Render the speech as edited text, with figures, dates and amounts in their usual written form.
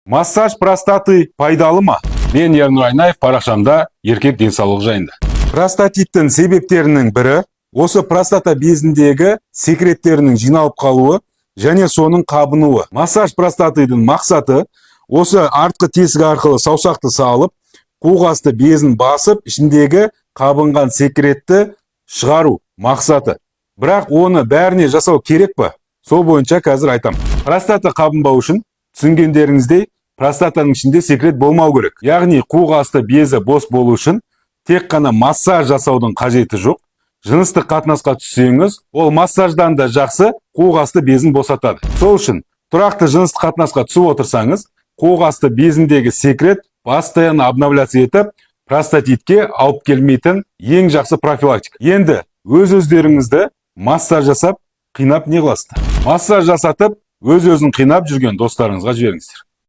Массаж простаты пайдалы ма? Мен Ернұр Айнаев, парақшамда еркек денсаулығы жайында. Простатиттің себептерінің бірі осы простата безіндегі секреттерінің жиналып қалуы және соның қабынуы. Массаж простатыдың мақсаты осы артқы тесік арқылы саусақты салып, қуғасты безін басып, ішіндегі қабынған секретті шығару мақсаты. Бірақ оны бәріне жасау керек па? Сол бойынша қазір айтам. Простата қабынбау үшін түсінгендеріңіздей простатаның ішінде секрет болмау керек. Яғни қуғасты безі бос болу үшін тек қана массаж жасаудың қажеті жоқ. Жыныстық қатынасқа түссеңіз, ол массаждан да жақсы қуғасты безін босатады. Сол үшін тұрақты жыныстық қатынасқа түсіп отырсаңыз, қуғасты безіндегі секрет постоянно обновляться етіп, простатитке алып келмейтін ең жақсы профилактика. Енді өз-өздеріңізді массаж жасап, қинап не қыласыздар? Массаж жасатып, өз-өзін қинап жүрген достарыңызға жіберіңіздер.